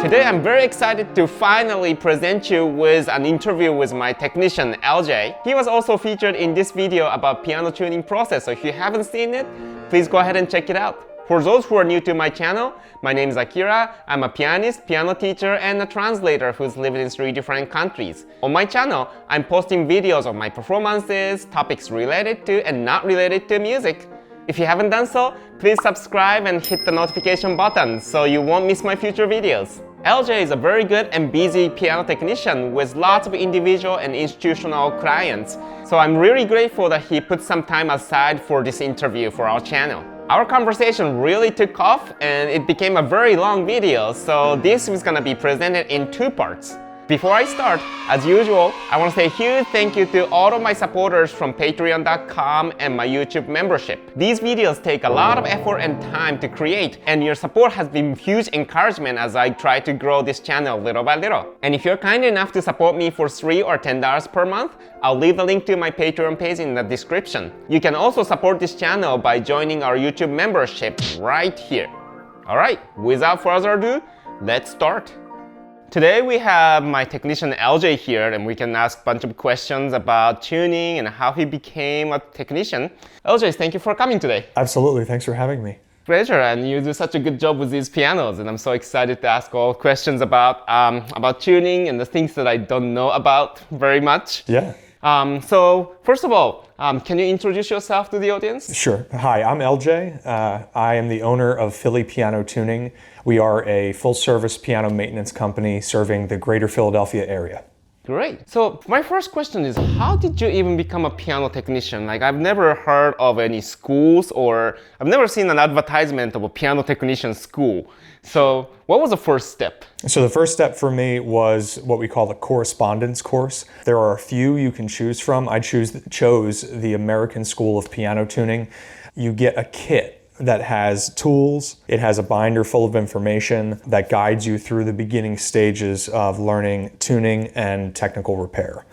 Today I'm very excited to finally present you with an interview with my technician LJ. He was also featured in this video about piano tuning process, so if you haven't seen it, please go ahead and check it out. For those who are new to my channel, my name is Akira. I'm a pianist, piano teacher, and a translator who's lived in 3 different countries. On my channel, I'm posting videos of my performances, topics related to and not related to music. If you haven't done so, please subscribe and hit the notification button so you won't miss my future videos. LJ is a very good and busy piano technician with lots of individual and institutional clients. So I'm really grateful that he put some time aside for this interview for our channel. Our conversation really took off and it became a very long video, so this is gonna be presented in 2 parts. Before I start, as usual, I want to say a huge thank you to all of my supporters from patreon.com and my YouTube membership. These videos take a lot of effort and time to create, and your support has been huge encouragement as I try to grow this channel little by little. And if you're kind enough to support me for $3 or $10 per month, I'll leave the link to my Patreon page in the description. You can also support this channel by joining our YouTube membership right here. Alright, without further ado, let's start. Today we have my technician LJ here, and we can ask a bunch of questions about tuning and how he became a technician. LJ, thank you for coming today. Absolutely, thanks for having me. Pleasure, and you do such a good job with these pianos, and I'm so excited to ask all questions about tuning and the things that I don't know about very much. Yeah. So first of all, can you introduce yourself to the audience? Sure. Hi, I'm LJ. I am the owner of Philly Piano Tuning. We are a full-service piano maintenance company serving the greater Philadelphia area. Great. So my first question is, how did you even become a piano technician? Like, I've never heard of any schools, or I've never seen an advertisement of a piano technician school. So what was the first step? So the first step for me was what we call the correspondence course. There are a few you can choose from. I chose the American School of Piano Tuning. You get a kit that has tools. It has a binder full of information that guides you through the beginning stages of learning tuning and technical repair.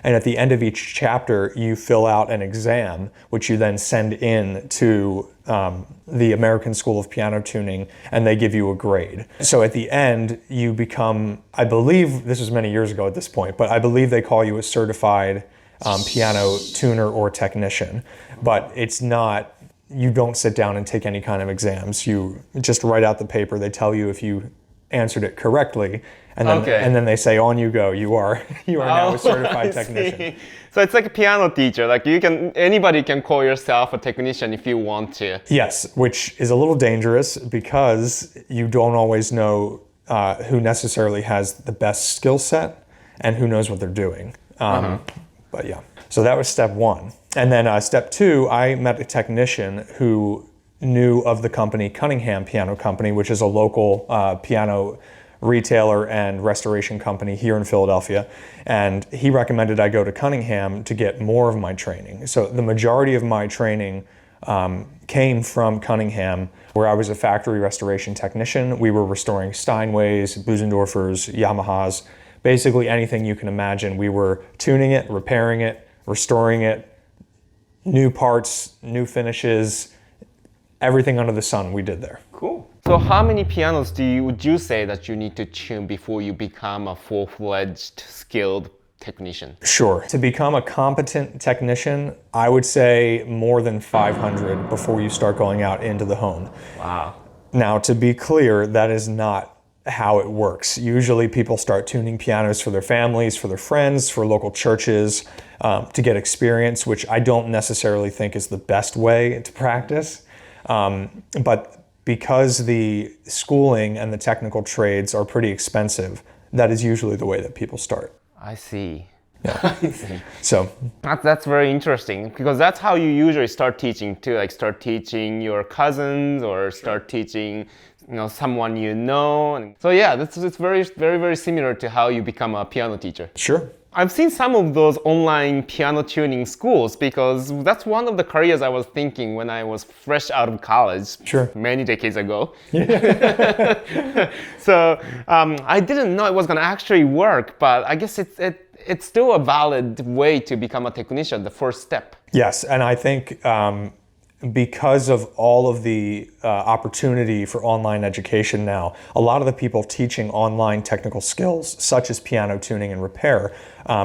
And at the end of each chapter, you fill out an exam, which you then send in to the American School of Piano Tuning, and they give you a grade. So at the end, you become, I believe, this was many years ago at this point, but I believe they call you a certified piano tuner or technician. But it's not, you don't sit down and take any kind of exams. You just write out the paper. They tell you if you answered it correctly, and then they say, on you go. You are now a certified technician. So it's like a piano teacher. Like, anybody can call yourself a technician if you want to. Yes, which is a little dangerous because you don't always know who necessarily has the best skill set and who knows what they're doing. But yeah, so that was step 1. And then step 2, I met a technician who knew of the company Cunningham Piano Company, which is a local piano retailer and restoration company here in Philadelphia. And he recommended I go to Cunningham to get more of my training. So the majority of my training came from Cunningham, where I was a factory restoration technician. We were restoring Steinways, Busendorfers, Yamahas, basically anything you can imagine. We were tuning it, repairing it, restoring it, new parts, new finishes, everything under the sun we did there. Cool. So how many pianos would you say that you need to tune before you become a full-fledged skilled technician? Sure. To become a competent technician, I would say more than 500 before you start going out into the home. Wow. Now, to be clear, that is not how it works. Usually people start tuning pianos for their families, for their friends, for local churches, to get experience, which I don't necessarily think is the best way to practice. But because the schooling and the technical trades are pretty expensive, that is usually the way that people start. I see. Yeah. I see. So that's very interesting, because that's how you usually start teaching too. Like, start teaching your cousins or start teaching, someone you know. And so yeah, it's very, very, very similar to how you become a piano teacher. Sure. I've seen some of those online piano tuning schools, because that's one of the careers I was thinking when I was fresh out of college. Sure. Many decades ago. So I didn't know it was going to actually work, but I guess it's still a valid way to become a technician, the first step. Yes, and I think because of all of the opportunity for online education now, a lot of the people teaching online technical skills, such as piano tuning and repair,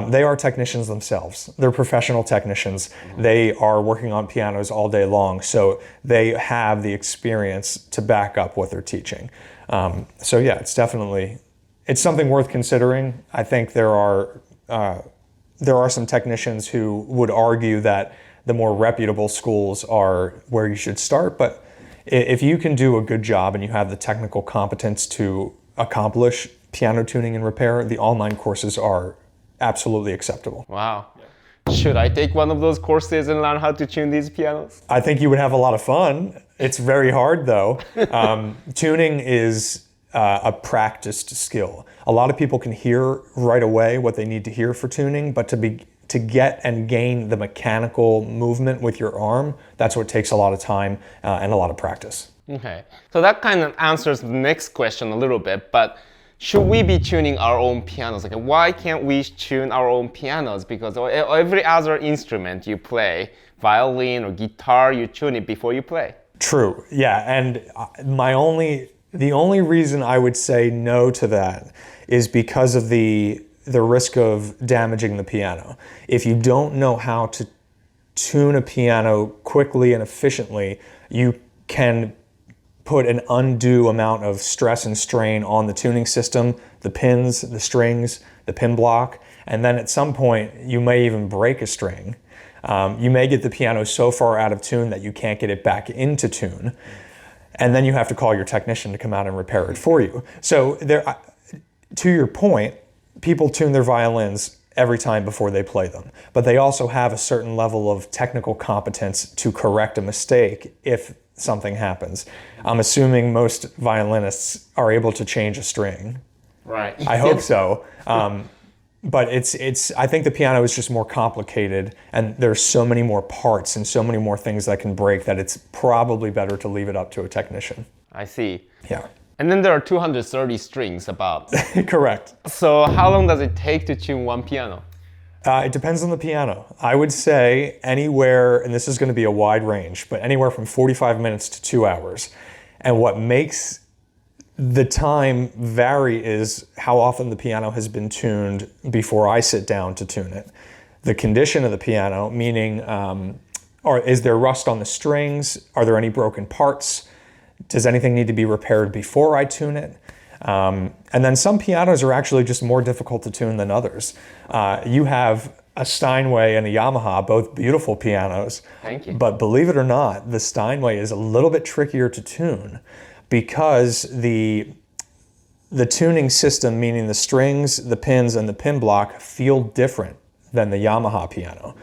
they are technicians themselves. They're professional technicians. They are working on pianos all day long, so they have the experience to back up what they're teaching. So yeah, it's something worth considering. I think there are some technicians who would argue that the more reputable schools are where you should start. But if you can do a good job and you have the technical competence to accomplish piano tuning and repair, the online courses are absolutely acceptable. Wow. Should I take one of those courses and learn how to tune these pianos? I think you would have a lot of fun. It's very hard though. Tuning is a practiced skill. A lot of people can hear right away what they need to hear for tuning, but to get and gain the mechanical movement with your arm, that's what takes a lot of time and a lot of practice. Okay, so that kind of answers the next question a little bit, but should we be tuning our own pianos? Like, why can't we tune our own pianos? Because every other instrument you play, violin or guitar, you tune it before you play. True, yeah, and the only reason I would say no to that is because of the risk of damaging the piano. If you don't know how to tune a piano quickly and efficiently, you can put an undue amount of stress and strain on the tuning system, the pins, the strings, the pin block, and then at some point you may even break a string. You may get the piano so far out of tune that you can't get it back into tune, and then you have to call your technician to come out and repair it for you. So to your point, people tune their violins every time before they play them, but they also have a certain level of technical competence to correct a mistake if something happens. I'm assuming most violinists are able to change a string. Right. I hope so. But I think the piano is just more complicated, and there's so many more parts and so many more things that can break that it's probably better to leave it up to a technician. I see. Yeah. And then there are 230 strings about. Correct. So how long does it take to tune one piano? It depends on the piano. I would say anywhere, and this is going to be a wide range, but anywhere from 45 minutes to 2 hours. And what makes the time vary is how often the piano has been tuned before I sit down to tune it. The condition of the piano, meaning is there rust on the strings? Are there any broken parts? Does anything need to be repaired before I tune it? And then some pianos are actually just more difficult to tune than others. You have a Steinway and a Yamaha, both beautiful pianos. Thank you. But believe it or not, the Steinway is a little bit trickier to tune because the tuning system, meaning the strings, the pins, and the pin block, feel different than the Yamaha piano.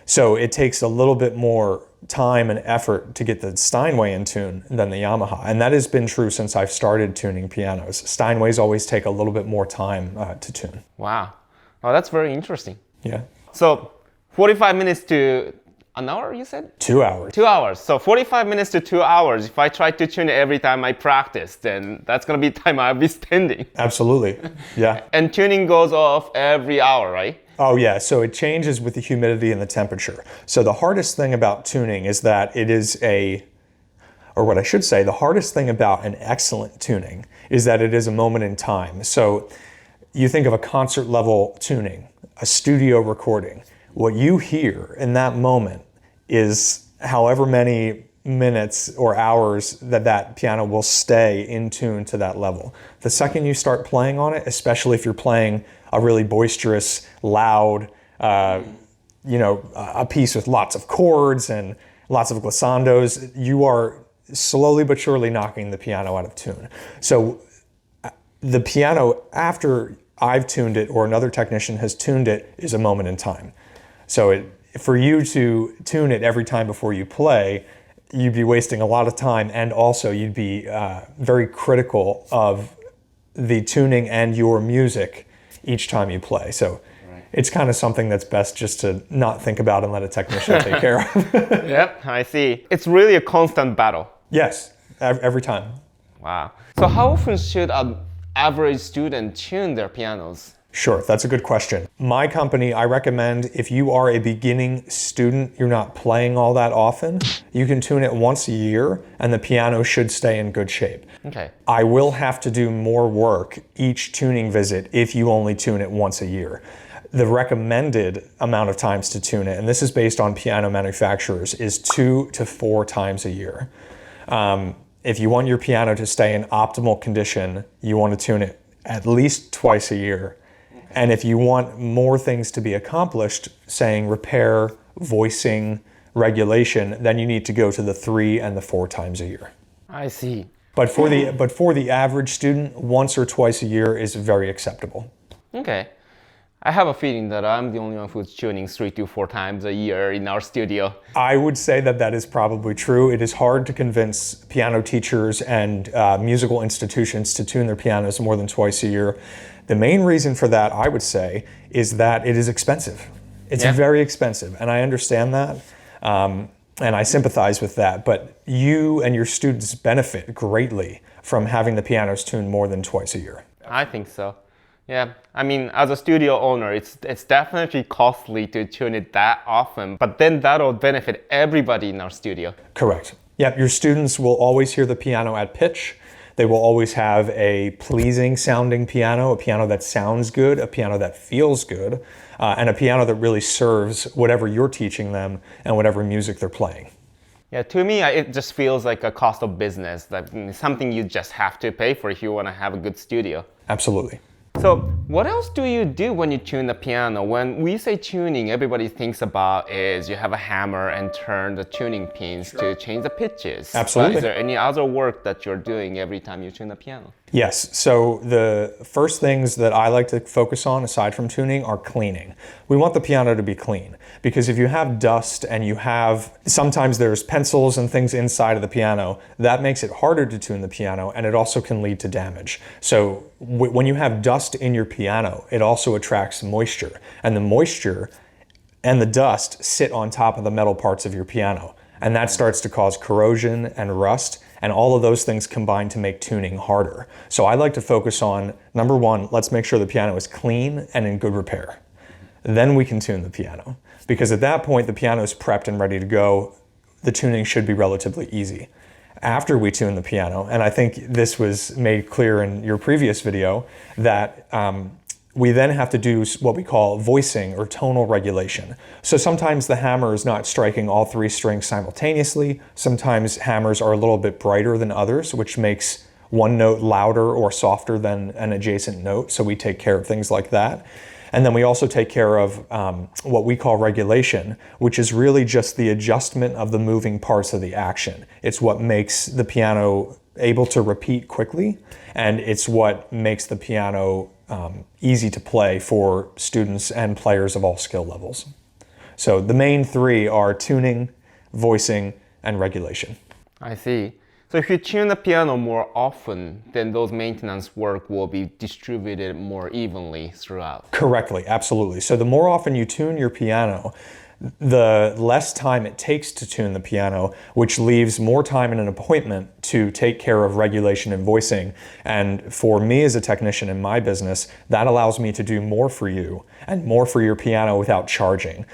So it takes a little bit more time and effort to get the Steinway in tune than the Yamaha. And that has been true since I've started tuning pianos. Steinways always take a little bit more time to tune. Wow. Oh, that's very interesting. Yeah. So 45 minutes to an hour, you said? 2 hours. 2 hours. So 45 minutes to 2 hours. If I try to tune it every time I practice, then that's going to be time I'll be spending. Absolutely. Yeah. And tuning goes off every hour, right? Oh yeah, so it changes with the humidity and the temperature. So the hardest thing about tuning is that it is the hardest thing about an excellent tuning is that it is a moment in time. So you think of a concert level tuning, a studio recording. What you hear in that moment is however many minutes or hours that piano will stay in tune to that level. The second you start playing on it, especially if you're playing a really boisterous, loud, a piece with lots of chords and lots of glissandos, you are slowly but surely knocking the piano out of tune. So the piano, after I've tuned it or another technician has tuned it, is a moment in time. So for you to tune it every time before you play, you'd be wasting a lot of time, and also you'd be very critical of the tuning and your music each time you play. So it's kind of something that's best just to not think about and let a technician take care of. Yep, I see. It's really a constant battle. Yes, every time. Wow. So how often should an average student tune their pianos? Sure, that's a good question. My company, I recommend if you are a beginning student, you're not playing all that often, you can tune it once a year and the piano should stay in good shape. Okay. I will have to do more work each tuning visit if you only tune it once a year. The recommended amount of times to tune it, and this is based on piano manufacturers, is 2 to 4 times a year. If you want your piano to stay in optimal condition, you want to tune it at least twice a year. And if you want more things to be accomplished, saying repair, voicing, regulation, then you need to go to the 3 and the 4 times a year. I see. But for the average student, once or twice a year is very acceptable. Okay. I have a feeling that I'm the only one who's tuning 3 to 4 times a year in our studio. I would say that that is probably true. It is hard to convince piano teachers and musical institutions to tune their pianos more than twice a year. The main reason for that, I would say, is that it is expensive. It's very expensive, and I understand that, and I sympathize with that, but you and your students benefit greatly from having the pianos tuned more than twice a year. I think so. Yeah, I mean, as a studio owner, it's definitely costly to tune it that often, but then that'll benefit everybody in our studio. Correct. Yep, your students will always hear the piano at pitch. They will always have a pleasing sounding piano, a piano that sounds good, a piano that feels good, and a piano that really serves whatever you're teaching them and whatever music they're playing. Yeah, to me, it just feels like a cost of business, like something you just have to pay for if you want to have a good studio. Absolutely. So what else do you do when you tune the piano? When we say tuning, everybody thinks about is you have a hammer and turn the tuning pins to change the pitches. Absolutely. But is there any other work that you're doing every time you tune the piano? Yes, so the first things that I like to focus on aside from tuning are cleaning. We want the piano to be clean because if you have dust and sometimes there's pencils and things inside of the piano, that makes it harder to tune the piano and it also can lead to damage. So when you have dust in your piano, it also attracts moisture, and the moisture and the dust sit on top of the metal parts of your piano, and that starts to cause corrosion and rust, and all of those things combine to make tuning harder. So I like to focus on, number one, let's make sure the piano is clean and in good repair. Then we can tune the piano, because at that point the piano is prepped and ready to go. The tuning should be relatively easy. After we tune the piano, and I think this was made clear in your previous video, that we then have to do what we call voicing or tonal regulation. So sometimes the hammer is not striking all 3 strings simultaneously. Sometimes hammers are a little bit brighter than others, which makes one note louder or softer than an adjacent note. So we take care of things like that. And then we also take care of what we call regulation, which is really just the adjustment of the moving parts of the action. It's what makes the piano able to repeat quickly, and it's what makes the piano easy to play for students and players of all skill levels. So the main 3 are tuning, voicing, and regulation. I see. So if you tune the piano more often, then those maintenance work will be distributed more evenly throughout. Correctly, absolutely. So the more often you tune your piano, the less time it takes to tune the piano, which leaves more time in an appointment to take care of regulation and voicing. And for me as a technician in my business, that allows me to do more for you and more for your piano without charging.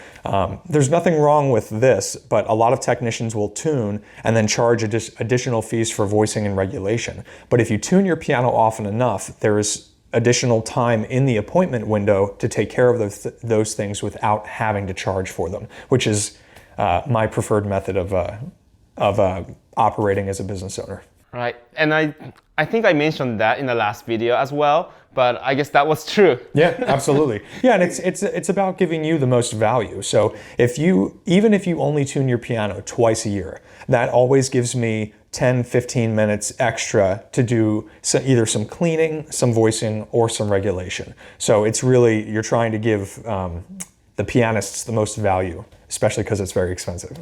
There's nothing wrong with this, but a lot of technicians will tune and then charge additional fees for voicing and regulation. But if you tune your piano often enough, there is additional time in the appointment window to take care of those things without having to charge for them, which is my preferred method of operating as a business owner. Right, and I think I mentioned that in the last video as well, but I guess that was true. Yeah, absolutely. Yeah, and it's about giving you the most value. So even if you only tune your piano twice a year, that always gives me 10, 15 minutes extra to do either some cleaning, some voicing, or some regulation. So it's really, you're trying to give the pianists the most value, especially because it's very expensive.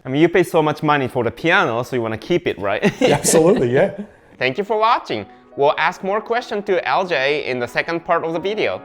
I mean, you pay so much money for the piano, so you want to keep it, right? Absolutely, yeah. Thank you for watching. We'll ask more questions to LJ in the second part of the video.